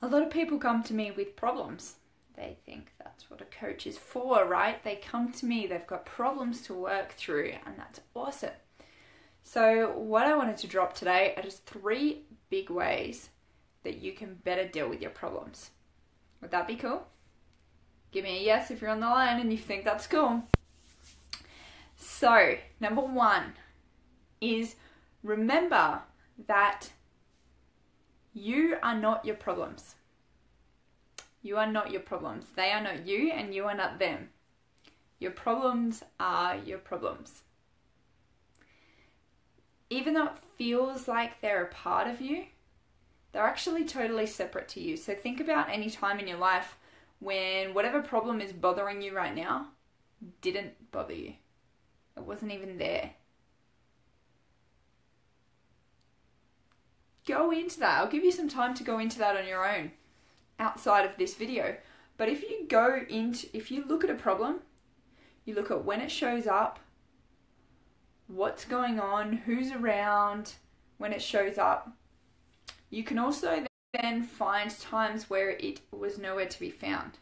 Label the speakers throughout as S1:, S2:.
S1: A lot of people come to me with problems. They think that's what a coach is for, right? They come to me, they've got problems to work through, and that's awesome. So what I wanted to drop today are just 3 big ways that you can better deal with your problems. Would that be cool? Give me a yes if you're on the line and you think that's cool. So, number 1 is remember that you are not your problems. You are not your problems. They are not you and you are not them. Your problems are your problems. Even though it feels like they're a part of you, they're actually totally separate to you. So think about any time in your life when whatever problem is bothering you right now didn't bother you. It wasn't even there. Go into that. I'll give you some time to go into that on your own outside of this video. But if you look at a problem, you look at when it shows up, what's going on, who's around when it shows up. You can also then find times where it was nowhere to be found.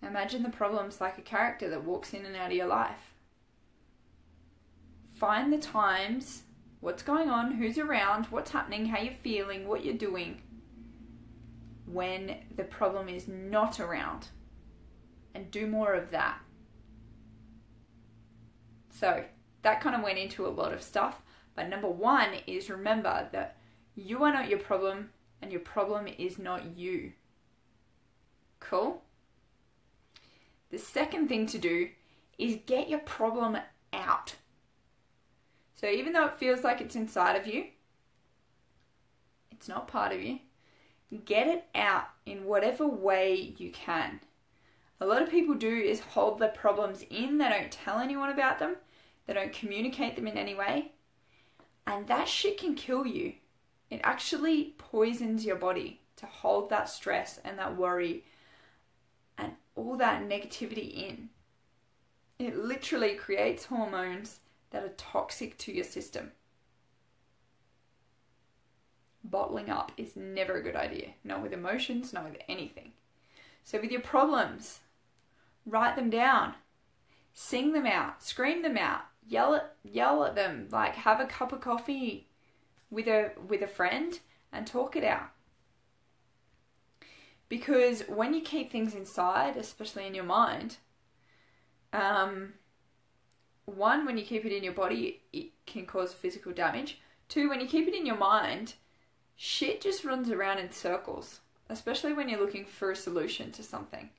S1: Imagine the problem's like a character that walks in and out of your life. Find the times, what's going on, who's around, what's happening, how you're feeling, what you're doing when the problem is not around, and do more of that. So that kind of went into a lot of stuff, but number 1 is remember that you are not your problem and your problem is not you. Cool? The second thing to do is get your problem out. So even though it feels like it's inside of you, it's not part of you, get it out in whatever way you can. A lot of people do is hold their problems in. They don't tell anyone about them. They don't communicate them in any way. And that shit can kill you. It actually poisons your body to hold that stress and that worry and all that negativity in. It literally creates hormones that are toxic to your system. Bottling up is never a good idea. Not with emotions, not with anything. So with your problems, write them down. Sing them out. Scream them out. Yell at them. Like have a cup of coffee with a friend and talk it out. Because when you keep things inside, especially in your mind, 1, when you keep it in your body, it can cause physical damage. 2, when you keep it in your mind, shit just runs around in circles, especially when you're looking for a solution to something.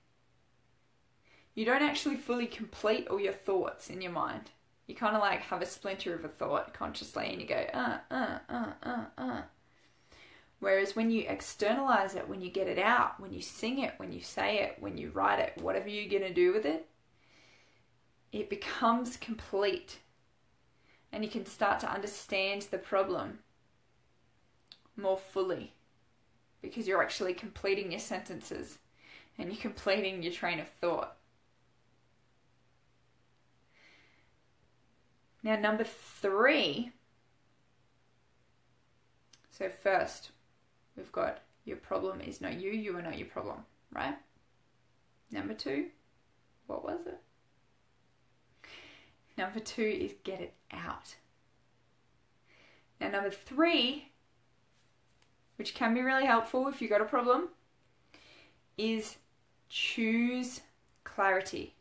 S1: You don't actually fully complete all your thoughts in your mind. You kind of like have a splinter of a thought consciously and you go, Whereas when you externalize it, when you get it out, when you sing it, when you say it, when you write it, whatever you're going to do with it, it becomes complete. And you can start to understand the problem more fully because you're actually completing your sentences and you're completing your train of thought. Now, number 3. So first, we've got your problem is not you, you are not your problem, right? Number 2, what was it? Number 2 is get it out. Now, number 3, which can be really helpful if you've got a problem, is choose clarity.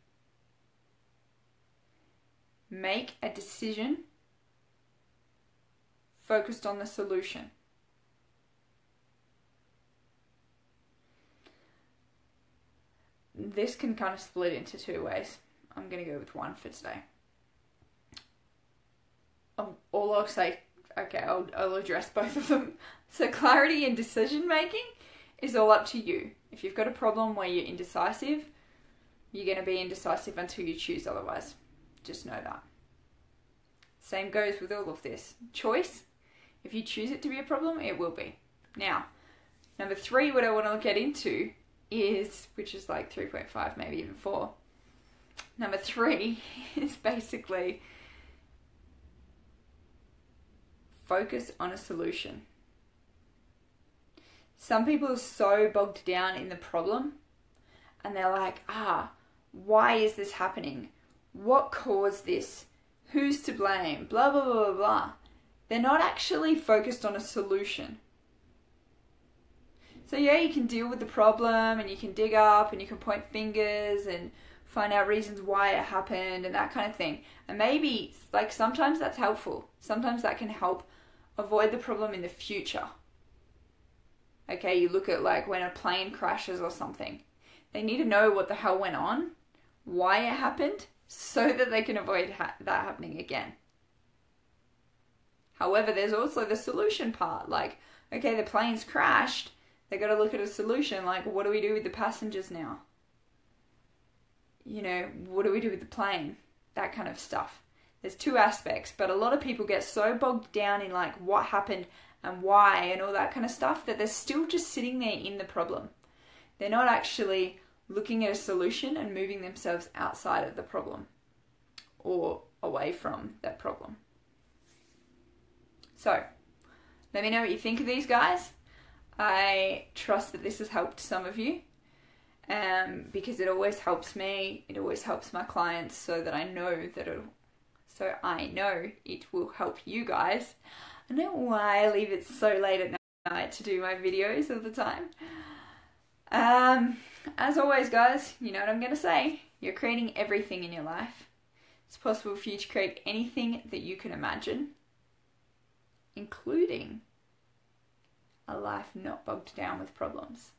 S1: Make a decision focused on the solution. This can kind of split into 2 ways. I'm going to go with 1 for today. All I'll say, okay, I'll address both of them. So clarity and decision making is all up to you. If you've got a problem where you're indecisive, you're going to be indecisive until you choose otherwise. Just know that. Same goes with all of this. Choice, if you choose it to be a problem, it will be. Now, number 3, what I want to get into is, which is like 3.5, maybe even 4. Number 3 is basically focus on a solution. Some people are so bogged down in the problem and they're like, why is this happening? What caused this? Who's to blame? Blah, blah, blah, blah, blah. They're not actually focused on a solution. So yeah, you can deal with the problem and you can dig up and you can point fingers and find out reasons why it happened and that kind of thing. And maybe, like, sometimes that's helpful. Sometimes that can help avoid the problem in the future. Okay, you look at like when a plane crashes or something. They need to know what the hell went on, why it happened, so that they can avoid that happening again. However, there's also the solution part. Like, okay, the plane's crashed. They got to look at a solution. Like, what do we do with the passengers now? You know, what do we do with the plane? That kind of stuff. There's two aspects, but a lot of people get so bogged down in like what happened and why and all that kind of stuff that they're still just sitting there in the problem. They're not actually looking at a solution and moving themselves outside of the problem or away from that problem. So, let me know what you think of these guys. I trust that this has helped some of you, because it always helps me. It always helps my clients, so I know it will help you guys. I don't know why I leave it so late at night to do my videos all the time. As always, guys, you know what I'm going to say. You're creating everything in your life. It's possible for you to create anything that you can imagine, including a life not bogged down with problems.